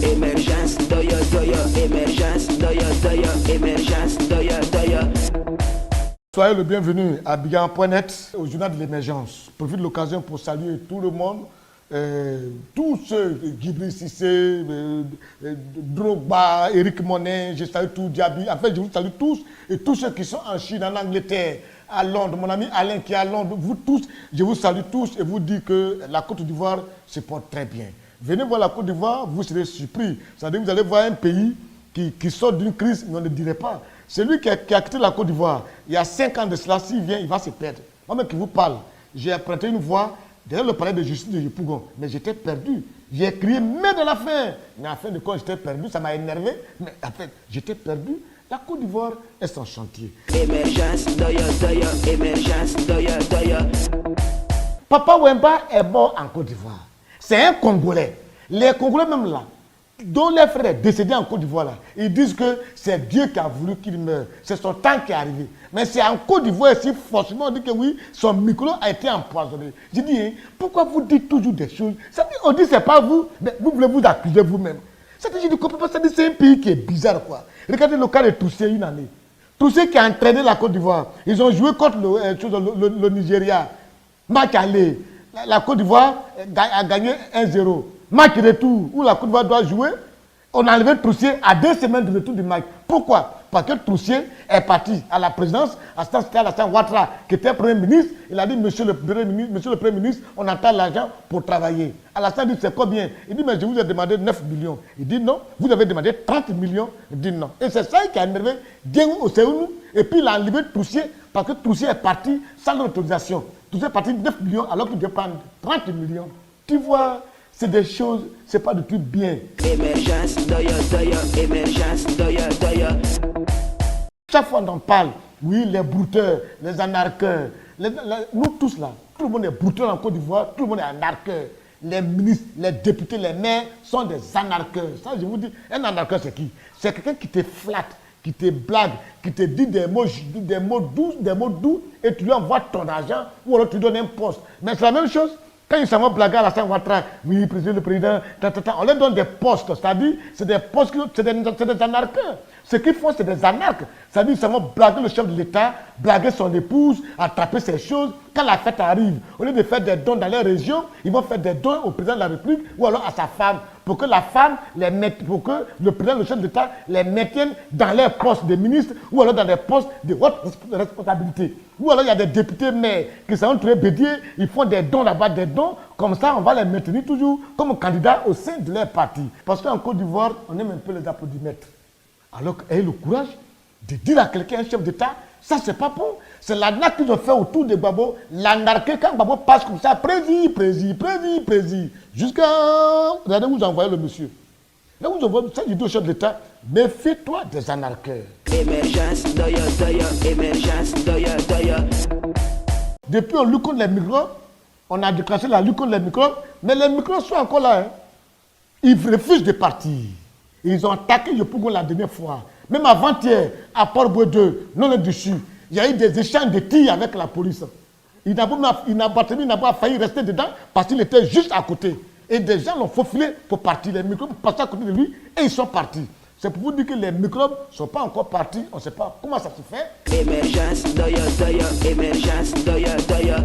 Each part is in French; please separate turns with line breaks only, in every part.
Émergence, doya, doya, émergence, doya, doya, émergence, doya, doya.
Soyez le bienvenu à Abidjan.net, au journal de l'émergence. Je profite de l'occasion pour saluer tout le monde, tous ceux, Guibri Cissé, Drogba, Eric Monet, je salue tout Diaby. En fait, je vous salue tous et tous ceux qui sont en Chine, en Angleterre, à Londres. Mon ami Alain qui est à Londres, vous tous, je vous salue tous et vous dis que la Côte d'Ivoire se porte très bien. Venez voir la Côte d'Ivoire, vous serez surpris. C'est-à-dire que vous allez voir un pays qui sort d'une crise, mais on ne dirait pas. Celui qui a quitté la Côte d'Ivoire, il y a 5 ans de cela, s'il vient, il va se perdre. Moi-même qui vous parle, j'ai emprunté une voie derrière le palais de justice de Yopougon, mais j'étais perdu. J'ai crié, mais de la fin. Mais à la fin de compte, j'étais perdu, ça m'a énervé, mais en fait, j'étais perdu. La Côte d'Ivoire est son chantier.
Émergence, doya, doya, émergence, doya, doya.
Papa Wemba est mort en Côte d'Ivoire. C'est un Congolais. Les Congolais même là, dont les frères est décédé en Côte d'Ivoire là, ils disent que c'est Dieu qui a voulu qu'il meure. C'est son temps qui est arrivé. Mais c'est en Côte d'Ivoire ici, forcément, on dit que oui, son micro a été empoisonné. Je dis, hein, pourquoi vous dites toujours des choses? Ça dit, on dit c'est pas vous, mais vous voulez vous accuser vous-même. Ça dit, je ne comprends pas, ça dit c'est un pays qui est bizarre quoi. Regardez le cas de Toussé une année. Toussé qui a entraîné la Côte d'Ivoire. Ils ont joué contre le Nigeria. Match aller. La Côte d'Ivoire a gagné 1-0. Match retour, où la Côte d'Ivoire doit jouer, on a enlevé Troussier à 2 semaines de retour du match. Pourquoi? Parce que Troussier est parti à la présidence, à c'était Alassane Ouattara, qui était Premier ministre. Il a dit, monsieur le Premier ministre, on attend l'argent pour travailler. Alassane dit, c'est combien? Il dit, mais je vous ai demandé 9 millions. Il dit, non, vous avez demandé 30 millions. Il dit, non. Et c'est ça qui a énervé Diengou Oseounou. Et puis il a enlevé Troussier, parce que Troussier est parti sans l'autorisation. Troussier est parti 9 millions, alors qu'il devait prendre 30 millions. Tu vois, c'est des choses, c'est pas du tout bien.
Émergence, doya, doya, émergence, doya, doya.
Chaque fois on en parle, oui, les brouteurs, les anarcheurs, nous tous là, tout le monde est brouteur en Côte d'Ivoire, tout le monde est anarcheur. Les ministres, les députés, les maires sont des anarcheurs. Ça, je vous dis, un anarcheur c'est qui? C'est quelqu'un qui te flatte, qui te blague, qui te dit des mots doux, et tu lui envoies ton argent ou alors tu donnes un poste. Mais c'est la même chose. Quand ils s'en vont blaguer à Alassane Ouattara, oui, le président, on leur donne des postes, c'est-à-dire, c'est des postes, c'est des anarcheurs. Ce qu'ils font, c'est des anarches. C'est-à-dire, ils s'en vont blaguer le chef de l'État, blaguer son épouse, attraper ces choses. Quand la fête arrive, au lieu de faire des dons dans les régions, ils vont faire des dons au président de la République ou alors à sa femme, pour que la femme les mette, pour que le président, le chef de l'État les maintienne dans les postes de ministres ou alors dans des postes de haute responsabilité. Ou alors il y a des députés maires qui sont très bédiés, ils font des dons là-bas, des dons, comme ça on va les maintenir toujours comme candidats au sein de leur parti. Parce qu'en Côte d'Ivoire, on aime un peu les applaudimètres. Alors ayez le courage de dire à quelqu'un, un chef d'État, ça c'est pas bon. C'est l'arnaque qu'ils ont fait autour de Gbagbo. L'anarchie, quand Gbagbo passe comme ça, président. Jusqu'à... Regardez, vous envoyez le monsieur. Là, vous envoyez ça, il dit au chef d'État, méfie-toi des anarcheurs.
Émergence, doya, doya, émergence, doya, doya.
Depuis, on lutte contre les microbes. On a déclenché la lutte contre les microbes. Mais les microbes sont encore là. Hein. Ils refusent de partir. Ils ont attaqué Yopougon la dernière fois. Même avant-hier, à Port-Boué 2, non le dessus, il y a eu des échanges de tirs avec la police. Il n'a pas failli rester dedans parce qu'il était juste à côté. Et des gens l'ont faufilé pour partir. Les microbes passaient à côté de lui et ils sont partis. C'est pour vous dire que les microbes ne sont pas encore partis. On ne sait pas comment ça se fait.
Émergence, doya, doya, émergence, doya, doya.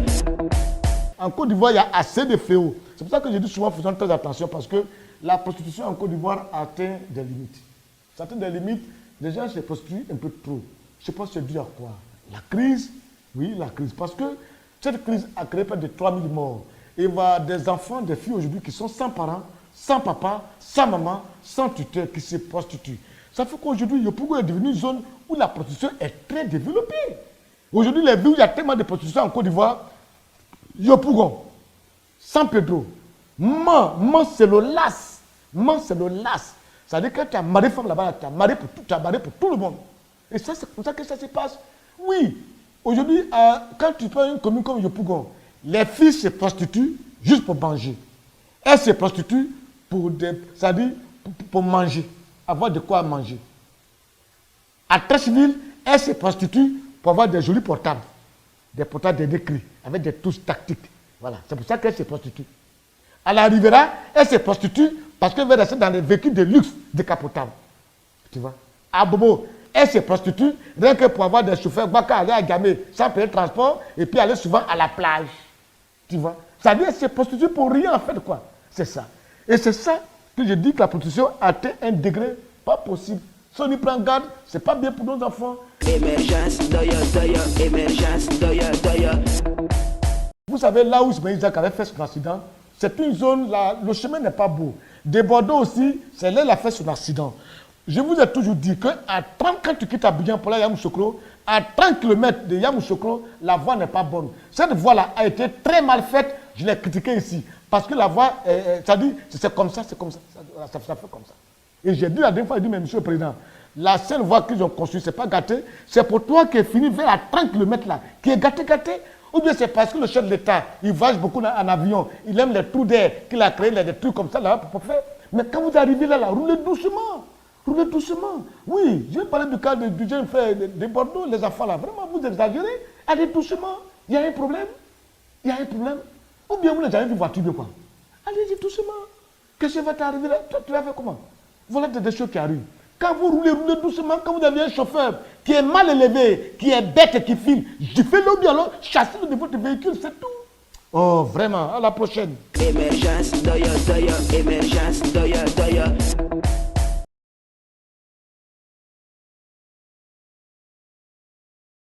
En Côte d'Ivoire, il y a assez de fléaux. C'est pour ça que je dis souvent, faisons très attention parce que la prostitution en Côte d'Ivoire atteint des limites. Ça atteint des limites. Les gens se prostituent un peu trop. Je ne sais pas si c'est dû à quoi. La crise, oui, la crise. Parce que cette crise a créé près de 3000 morts. Et il y a des enfants, des filles aujourd'hui qui sont sans parents, sans papa, sans maman, sans tuteur, qui se prostituent. Ça fait qu'aujourd'hui, Yopougon est devenu une zone où la prostitution est très développée. Aujourd'hui, les villes où il y a tellement de prostitution en Côte d'Ivoire, Yopougon, San Pedro, Man, c'est le las. C'est-à-dire que tu as marié femme là-bas, tu as marié pour tout le monde. Et ça, c'est comme ça que ça se passe. Oui, aujourd'hui, quand tu prends une commune comme Yopougon, les filles se prostituent juste pour manger. Elles se prostituent c'est-à-dire pour manger, avoir de quoi manger. À Trècheville, elles se prostituent pour avoir des jolis portables. Des portables de décrit, avec des touches tactiques. Voilà, c'est pour ça qu'elle se prostitue. Elle arrivera, elle se prostitue parce qu'elle veut rester dans les véhicules de luxe décapotables. Tu vois? À Bobo, elle se prostitue rien que pour avoir des chauffeurs, Baka aller à Gamé sans payer le transport et puis aller souvent à la plage. Tu vois? Ça veut dire qu'elle se prostitue pour rien en fait, quoi. C'est ça. Et c'est ça que je dis que la prostitution atteint un degré pas possible. Si on y prend garde, c'est pas bien pour nos enfants.
Émergence, doya, doya, émergence, doya, doya.
Vous savez, là où Ismaël Isaac avait fait son accident, c'est une zone, là, le chemin n'est pas beau. De Bordeaux aussi, c'est là qu'il a fait son accident. Je vous ai toujours dit qu'à 30, quand tu quittes Abidjan pour aller à Yamoussoukro, à 30 km de Yamoussoukro, la voie n'est pas bonne. Cette voie-là a été très mal faite, je l'ai critiqué ici. Parce que la voie, ça dit, c'est comme ça, ça fait comme ça. Et j'ai dit la dernière fois, j'ai dit, mais monsieur le président, la seule voie qu'ils ont construite, ce n'est pas gâté, c'est pour toi qui est fini vers à 30 km là, qui est gâté. Ou bien c'est parce que le chef de l'État, il voyage beaucoup en avion, il aime les trous d'air, qu'il a créé des trucs comme ça là pour faire. Mais quand vous arrivez là, roulez doucement. Roulez doucement. Oui, je vais parler du cas du jeune frère de Bordeaux, les enfants là. Vraiment, vous exagérez. Allez doucement. Il y a un problème. Il y a un problème. Ou bien vous n'avez jamais vu voiture de quoi. Allez-y doucement. Qu'est-ce qui va t'arriver là? Tu vas faire comment? Voilà des choses qui arrivent. Quand vous roulez doucement, quand vous avez un chauffeur qui est mal élevé, qui est bête et qui file, je fais le bien, chassez-le de votre véhicule, c'est tout. Oh, vraiment, à la prochaine.
Émergence, doya, doya, émergence, doya, doya.